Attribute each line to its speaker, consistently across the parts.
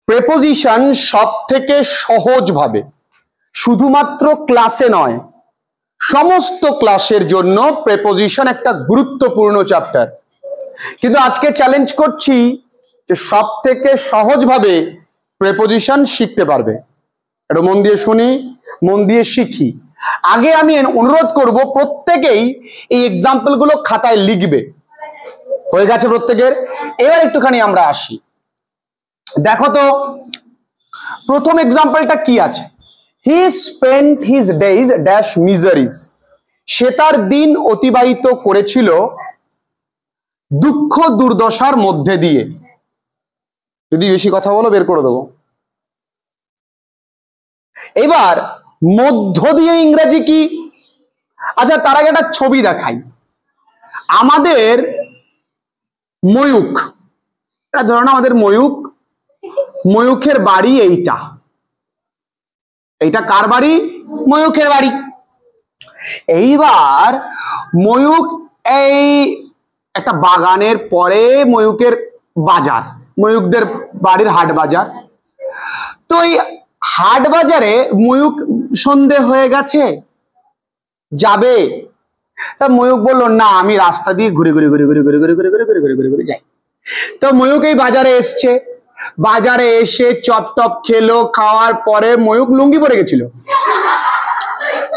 Speaker 1: Preposition সবথেকে সহজভাবে শুধুমাত্র ক্লাসে নয়, সমস্ত ক্লাসের জন্য প্রেপোজিশন একটা গুরুত্বপূর্ণ চ্যাপ্টার। কিন্তু আজকে চ্যালেঞ্জ করছি যে সবথেকে সহজভাবে প্রেপোজিশন শিখতে পারবে। একটু মন দিয়ে শুনি, মন দিয়ে শিখি। আগে আমি অনুরোধ করব প্রত্যেকেই এই এক্সাম্পল গুলো খাতায় লিখবে। হয়ে গেছে প্রত্যেকের? এবার একটুখানি আমরা আসি। দেখো তো প্রথম এক্সাম্পলটা কি আছে। He spent his days dash miseries. সে তার দিন অতিবাহিত করেছিল দুঃখ দুর্দশার মধ্যে দিয়ে। যদি বেশি কথা বলো বের করে দেবো। এবার মধ্য দিয়ে ইংরেজি কি? আচ্ছা তার আগে একটা ছবি দেখাই। আমাদের ময়ূক, ধরো না আমাদের ময়ূক, ময়ূখের বাড়ি এইটা। এইটা কার বাড়ি? ময়ূখের বাড়ি। এইবার ময়ূক এই একটা বাগানের পরে ময়ূকের বাজার, ময়ূকদের বাড়ির হাট বাজার। তো এই হাট বাজারে ময়ূক সন্ধে হয়ে গেছে, যাবে। তা ময়ূক বলল না, আমি রাস্তা দিয়ে ঘুরে ঘুরে ঘুরে ঘুরে ঘুরে ঘুরে ঘুরে ঘুরে ঘুরে ঘুরে ঘুরে ঘুরে যাই। তো ময়ূক এই বাজারে এসছে, বাজারে এসে চপ টপ খেলো, খাওয়ার পরে ময়ূক লুঙ্গি পরে গেছিল।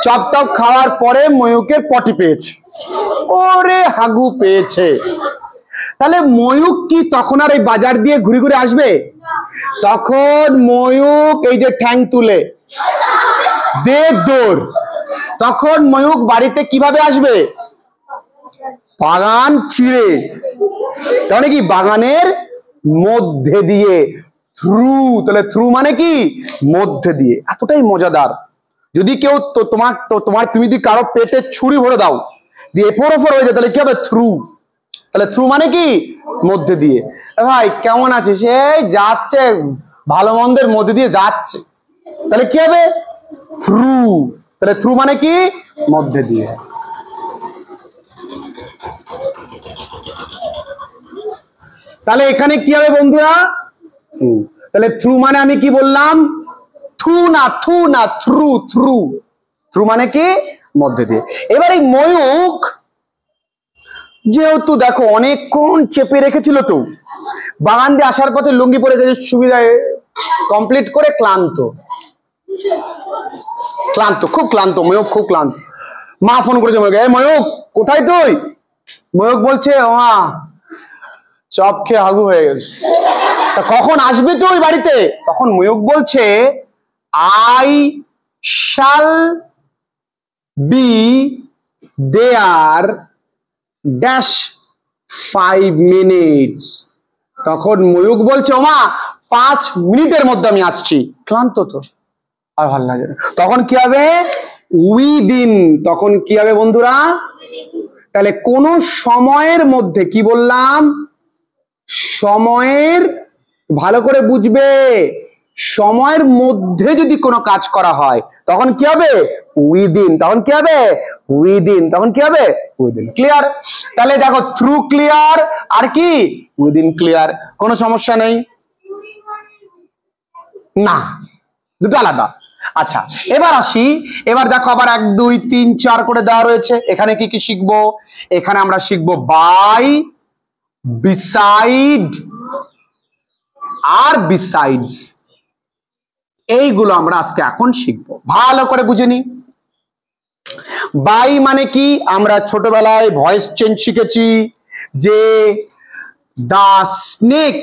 Speaker 1: চপ টপ খাওয়ার পরে ময়ূকের পটি পেয়েছে, ওরে হাগু পেয়েছে। তাহলে ময়ূক কি তখন আর এই বাজার দিয়ে ঘুরে ঘুরে আসবে? তখন ময়ূক এই যে ঠ্যাং তুলে দে দৌড়। তখন ময়ূক বাড়িতে কিভাবে আসবে? বাগান চিড়ে। তাহলে কি বাগানের মধ্যে দিয়ে, থ্রু। তাহলে থ্রু মানে কি? মধ্যে দিয়ে। এতটাই মজাদার। যদি কেউ তুমি যদি কারো পেটে ছুরি ভরে দাও, দিয়ে এপর ওপর হয়ে যায়, তাহলে কি হবে? থ্রু। তাহলে থ্রু মানে কি? মধ্যে দিয়ে। ভাই কেমন আছে? সে যাচ্ছে, ভালো মন্দের মধ্যে দিয়ে যাচ্ছে, তাহলে কি হবে? থ্রু। তাহলে থ্রু মানে কি? মধ্যে দিয়ে। তাহলে এখানে কি হবে বন্ধুরা? থ্রু। তাহলে থ্রু মানে আমি কি বললাম? থু না, থু না, থ্রু। থ্রু, থ্রু মানে কি? মধ্যে দিয়ে। এবার এই ময়ূক যেহেতু দেখো অনেকক্ষণ চেপে রেখেছিল, তো বাগান দিয়ে আসার পথে লুঙ্গি পরে গেছে, সুবিধায় কমপ্লিট করে ক্লান্ত, ক্লান্ত, খুব ক্লান্ত। ময়ূক খুব ক্লান্ত। মা ফোন করেছে ময়ূক, এই ময়ূক কোথায় তুই? ময়ূক বলছে, মা চপ খেয়ে হাগু হয়ে গেছে। তা কখন আসবি তুই বাড়িতে? তখন ময়ূক বলছে, আই শাল বি দেয়ার ড্যাশ 5 minutes। তখন ময়ূক বলছে, ওমা 5 মিনিটের মধ্যে আমি আসছি। ক্লান্ত তো, আর ভালো লাগে না। তখন কি হবে? উইদিন। তখন কি হবে বন্ধুরা? তাহলে কোন সময়ের মধ্যে, কি বললাম? সময়ের, ভালো করে বুঝবে, সময়ের মধ্যে যদি কোনো কাজ করা হয় তখন কি হবে? উইদিন। তখন কি হবে? উইদিন। তখন কি হবে? উইদিন। ক্লিয়ার? তাহলে দেখো থ্রু ক্লিয়ার, আর কি? Within clear. কোনো সমস্যা নেই না, দুটো আলাদা। আচ্ছা এবার আসি। এবার দেখো আবার 1 2 3 4 করে দেওয়া রয়েছে। এখানে কি কি শিখবো? এখানে আমরা শিখবো বাই, বিসাইড আর বিসাইডস। এইগুলো আমরা আজকে এখন শিখবো। ভালো করে বুঝে নি। বাই মানে কি? আমরা ছোটবেলায় ভয়েস চেঞ্জ শিখেছি যে দা স্নেক,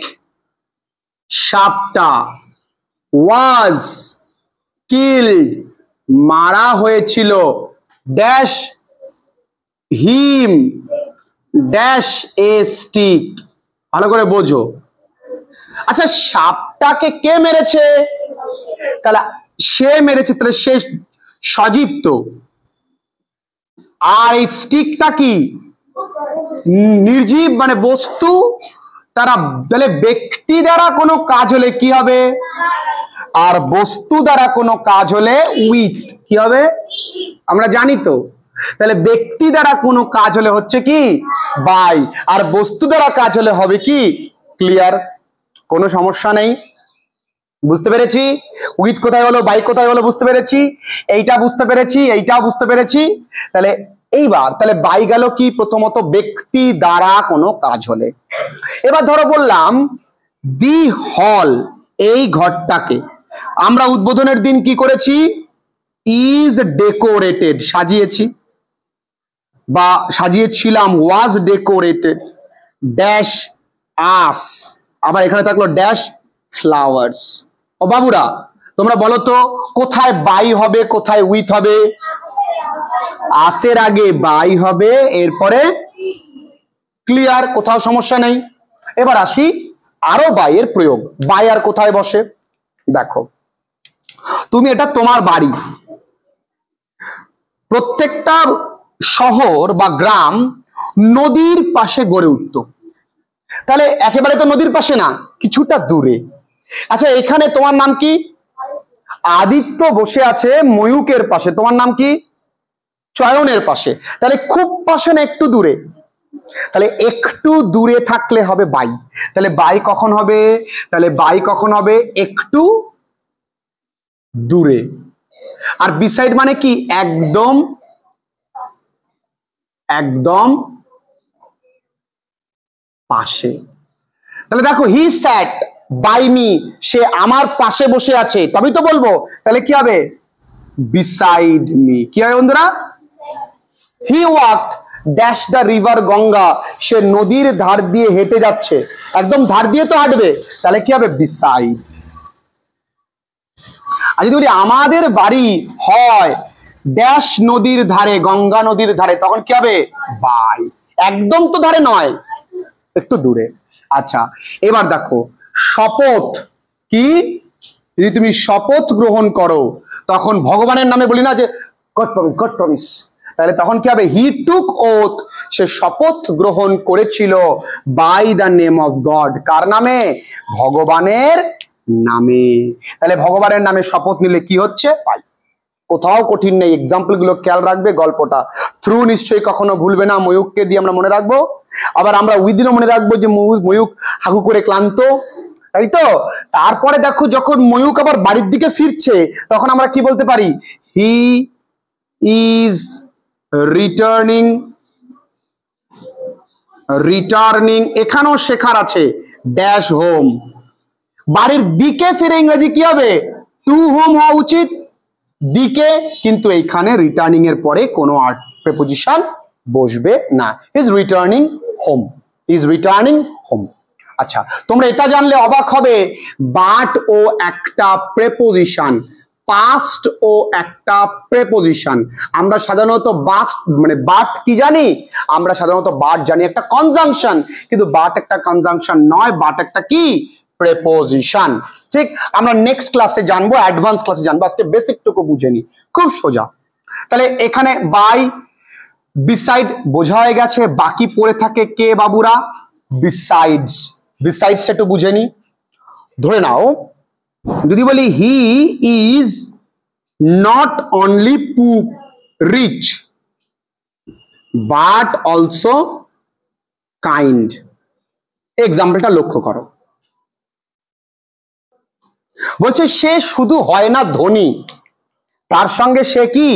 Speaker 1: সাপটা, ওয়াজ কিল্ড, মারা হয়েছিল, dash him dash a stick. ভালো করে বোঝো। আচ্ছা সাপটাকে কে মেরেছে? তাহলে সে মেরেছে, তাহলে সে সজীব তো। আর এই স্টিকটা কি? নির্জীব, মানে বস্তু। তারা, তাহলে ব্যক্তি দ্বারা কোনো কাজ হলে কি হবে? আর বস্তু দ্বারা কোনো কাজ হলে উইথ কি হবে? আমরা জানি তো। তাহলে ব্যক্তি দ্বারা কোনো কাজ হলে হচ্ছে কি? বাই। আর বস্তু দ্বারা কাজ হলে হবে কি? ক্লিয়ার? কোনো সমস্যা নেই। বুঝতে পেরেছি? উইথ কোথায় হলো, বাই কোথায় হলো, বুঝতে পেরেছি? এইটা বুঝতে পেরেছি, এইটাও বুঝতে পেরেছি। তাহলে এইবার তাহলে বাই গেল কি, প্রথমত ব্যক্তি দ্বারা কোনো কাজ হলে। এবার ধরো বললাম দি হল, এই ঘরটাকে আমরা উদ্বোধনের দিন কি করেছি, ইজ ডেকোরেটেড, সাজিয়েছি বা সাজিয়েছিলাম, ওয়াজ ডেকোরেটেড ড্যাশ আস, আবার এখানে থাকলো ড্যাশ ফ্লাওয়ার্স। ও বাবুরা তোমরা বলো তো কোথায় বাই হবে, কোথায় উইথ হবে? আসের আগে বাই হবে, এরপরে ক্লিয়ার, কোথাও সমস্যা নেই। এবার আসি আরো বাই এর প্রয়োগ। বাই আর কোথায় বসে দেখো, তুমি এটা তোমার বাড়ি, প্রত্যেকটা শহর বা গ্রাম নদীর পাশে গড়ে উঠত, তাহলে একেবারে তো নদীর পাশে না, কিছুটা দূরে। আচ্ছা এখানে তোমার নাম কি? আদিত্য বসে আছে ময়ূকের পাশে, তোমার নাম কি? চয়নের পাশে, তাহলে খুব পাশে না একটু দূরে? তাহলে একটু দূরে থাকলে হবে বাই। তাহলে বাই কখন হবে? তাহলে বাই কখন হবে? একটু দূরে। আর বিসাইড মানে কি? একদম, একদম পাশে। তাহলে দেখো হি স্যাট বাই মি, সে আমার পাশে বসে আছে, তবেই তো বলবো। তাহলে কি হবে? Beside me. কি হবে বন্ধুরা? He walked dash the river Ganga, সে নদীর ধার দিয়ে হেঁটে যাচ্ছে, একদম ধার দিয়ে তো হাঁটবে, তাহলে কি হবে? বিসাইড। আর যদি বলি আমাদের বাড়ি হয় ড্যাশ নদীর ধারে, গঙ্গা নদীর ধারে, তখন কি হবে? বাই। একদম তো ধারে নয়, একটু দূরে। আচ্ছা এবার দেখো শপথ কি, যদি তুমি শপথ গ্রহণ করো তখন ভগবানের নামে বলি না যে গড প্রমিস, গড প্রমিস, তাহলে তখন কি হবে? হি টুক ওথ, সে শপথ গ্রহণ করেছিল by the name of God, কার নামে? ভগবানের নামে। তাহলে ভগবানের নামে শপথ নিলে কি হচ্ছে? পাই। কোথাও কঠিন নেই, এক্সাম্পল গুলো খেয়াল রাখবে, গল্পটা থ্রু নিশ্চয়ই কখনো ভুলবে না। ময়ূককে দিয়ে আমরা মনে রাখবো, আবার আমরা উইদিনও মনে রাখবো যে ময়ূক হাগু করে ক্লান্ত, তাই তো? তারপরে দেখো যখন ময়ূক আবার বাড়ির দিকে ফিরছে তখন আমরা কি বলতে পারি? হি ইজ রিটার্নিং, রিটার্নিং এখানেও শেখার আছে, ড্যাশ হোম, বাড়ির দিকে ফিরে ইংরেজি কি হবে? টু হোম হওয়া উচিত, দিকে, কিন্তু এইখানে রিটার্নিং এর পরে কোনো প্রেপোজিশন বসবে না। Is returning home, is returning home. আচ্ছা তোমরা এটা জানলে অবাক হবে, বাট ও একটা প্রেপোজিশন, পাস্ট ও একটা প্রেপোজিশন। আমরা সাধারণত মানে বাট কি জানি? আমরা সাধারণত বাট জানি একটা কনজাংশন, কিন্তু বাট একটা কনজাংশন নয়, বাট একটা কি? প্রেপোজিশন। ঠিক, আমরা নেক্সট ক্লাসে জানবো, অ্যাডভান্স ক্লাসে জানবো, আজকে বেসিকটুকু বুঝে নি, খুব সোজা। তাহলে এখানে বাই বিসাইড বোঝা হয়ে গেছে, বাকি পড়ে থাকে কে বাবুরা? বিসাইডস। বিসাইডস একটু বুঝে নি। ধরে নাও যদি বলি he is not only rich but also kind, এক্সাম্পলটা লক্ষ্য করো। বলছে সে শুধু হয় না ধনী, তার সঙ্গে সে কি?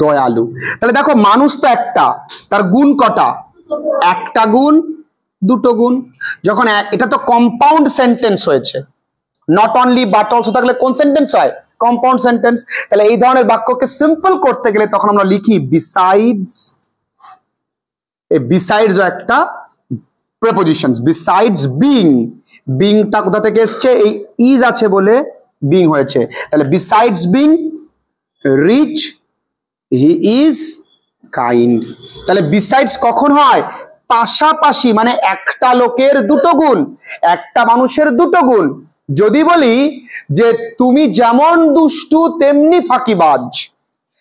Speaker 1: দয়ালু। তাহলে দেখো মানুষ তো একটা, তার গুণ কটা? একটা গুণ, দুটো গুণ। যখন এটা তো কম্পাউন্ড সেন্টেন্স হয়েছে, নট অনলি বাট অলসো থাকলে কোন সেন্টেন্স হয়? Compound sentence. তাহলে এই ধরনের বাক্যকে সিম্পল করতে গেলে তখন আমরা লিখি বিসাইডস। এই বিসাইডস একটা প্রেপোজিশন, বিসাইডস বিং, বিংটা কোথা থেকে এসছে? এই ইজ আছে বলে বিং হয়েছে। তাহলে besides being rich he is kind. তাহলে বিসাইডস কখন হয়? পাশাপাশি, মানে একটা লোকের দুটো গুণ, একটা মানুষের দুটো গুণ। যদি বলি যে তুমি যেমন দুষ্টু তেমনি ফাঁকিবাজ,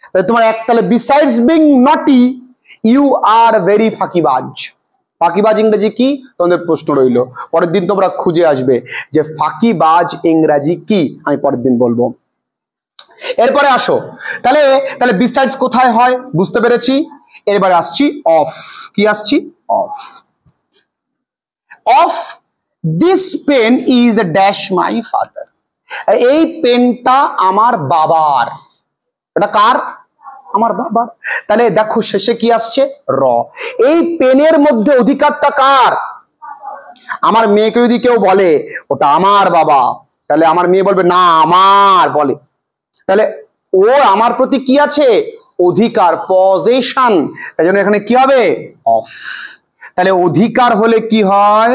Speaker 1: তাহলে তোমার তাহলে বিসাইডস বিং নটি ইউ আর ভেরি ফাঁকিবাজ। ফাঁকিবাজ ইংরেজি কি? তোমাদের প্রশ্ন রইল, পরের দিন তোমরা খুঁজে আসবে যে ফাঁকিবাজ ইংরেজি কি, আমি পরের দিন বলবো। এরপরে আসো, তাহলে তাহলে বিসাইডস কোথায় হয় বুঝতে পেরেছি। এবারে আসছি অফ। কি আসছি? Of. Of this pen is dash my father, এই পেনটা আমার বাবার, এটা কার? আমার বাবার। তাহলে দেখো শেষে কি আসছে? র। এই পেনের মধ্যে অধিকারটা কার? আমার মেয়েকে যদি কেউ বলে ওটা আমার বাবা, তাহলে আমার মেয়ে বলবে না আমার, বলে তাহলে ও আমার প্রতি কি আছে? অধিকার, পজেশন। তাই জন্য এখানে কি হবে? অফ। তাহলে অধিকার হলে কি হয়?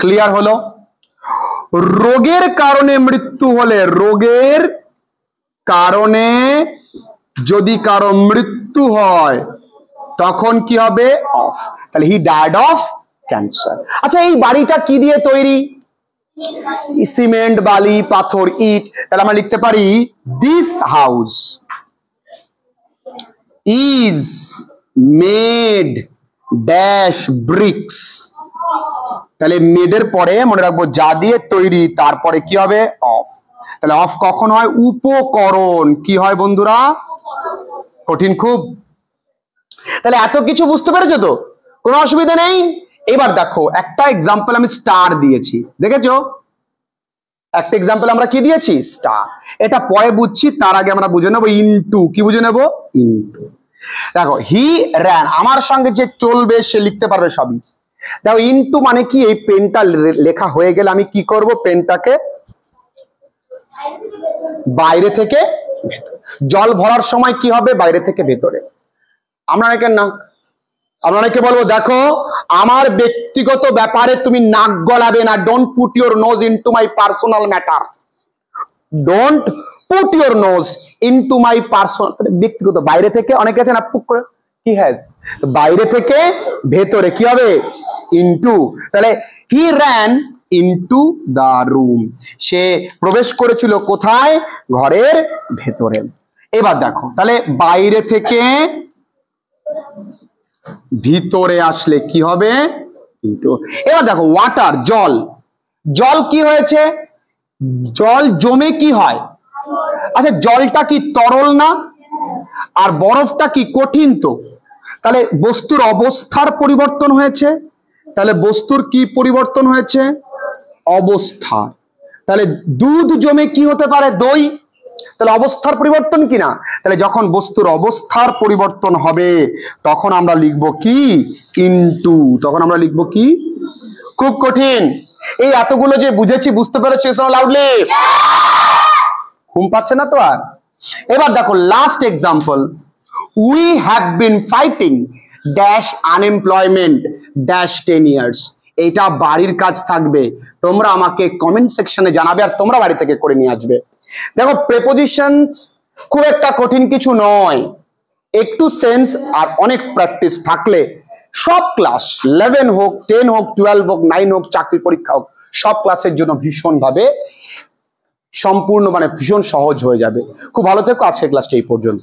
Speaker 1: ক্লিয়ার হলো? রোগের কারণে মৃত্যু হলে, রোগের কারণে যদি কারো মৃত্যু হয় তখন কি হবে? অফ। তাহলে হি ডায়েড অফ ক্যান্সার। আচ্ছা এই বাড়িটা কি দিয়ে তৈরি? সিমেন্ট, বালি, পাথর, ইট। তাহলে আমরা লিখতে পারি this house is made dash bricks. তাহলে মেডের পরে মনে রাখবো যা দিয়ে তৈরি, তারপরে কি হবে? অফ। তাহলে অফ কখন হয়? উপকরণ। কি হয় বন্ধুরা? কঠিন খুব। তাহলে এত কিছু বুঝতে পেরেছো তো? কোনো অসুবিধা নেই। এবার দেখো একটা এক্সাম্পল আমি স্টার দিয়েছি, দেখেছো? একটা এক্সাম্পল আমরা কি দিয়েছি? স্টার। এটা পরে বুঝছি, তার আগে আমরা বুঝে নেবো ইনটু। কি বুঝে নেবো? ইনটু। দেখো হি র্যান, আমার সঙ্গে যে চলবে সে লিখতে পারবে সবই। দেখো ইনটু মানে কি? এই পেনটা লেখা হয়ে গেলে আমি কি করব? পেনটাকে বাইরে থেকে ভেতরে, জল ভরার সময় কি হবে? বাইরে থেকে ভেতরে। আমরা অনেকে বলবো দেখো আমার ব্যক্তিগত ব্যাপারে তুমি নাক গলাবে না। Don't put your nose into my personal matter. Don't put your nose into my personal. ব্যক্তিগত, বাইরে থেকে অনেকে আছে না পুক করে কি হ্যাজ, বাইরে থেকে ভেতরে কি হবে? ইনটু। তাহলে he ran into the room, সে প্রবেশ করেছিল কোথায়? ঘরের ভেতরে। এবার দেখো তাহলে বাইরে থেকে ভিতরে আসলে কি হবে? ইনটু। এবার দেখো ওয়াটার, জল। জল কি হয়েছে? জল জমে কি হয়? আচ্ছা জলটা কি তরল না? আর বরফটা কি কঠিন? তো তাহলে বস্তুর অবস্থার পরিবর্তন হয়েছে। তাহলে বস্তুর কি পরিবর্তন হয়েছে? অবস্থা। তাহলে দুধ জমে কি হতে পারে? দই। তাহলে অবস্থার পরিবর্তন কি না? তাহলে যখন বস্তুর অবস্থার পরিবর্তন হবে তখন আমরা লিখব কি? ইনটু। তখন আমরা লিখব কি? খুব কঠিন। এই এতগুলো যে বুঝেছি, বুঝতে পেরেছি? লাউডলি ঘুম পাচ্ছে না তো আর? এবার দেখো last example, we have been fighting dash unemployment dash 10 years। এটা বাড়ির কাজ থাকবে, তোমরা আমাকে কমেন্ট সেকশনে জানাবে আর তোমরা বাড়ি থেকে করে নিয়ে আসবে। দেখো প্রেপোজিশনস খুব একটা কঠিন কিছু নয়, একটু সেন্স আর অনেক প্র্যাকটিস থাকলে সব ক্লাস 11 হোক, 10 হোক, 12 হোক, 9 হোক, চাকরি পরীক্ষা হোক, সব ক্লাসের জন্য ভীষণভাবে সম্পূর্ণ মানে ভীষণ সহজ হয়ে যাবে। খুব ভালো থেকো। আজকের ক্লাসটা এই পর্যন্ত।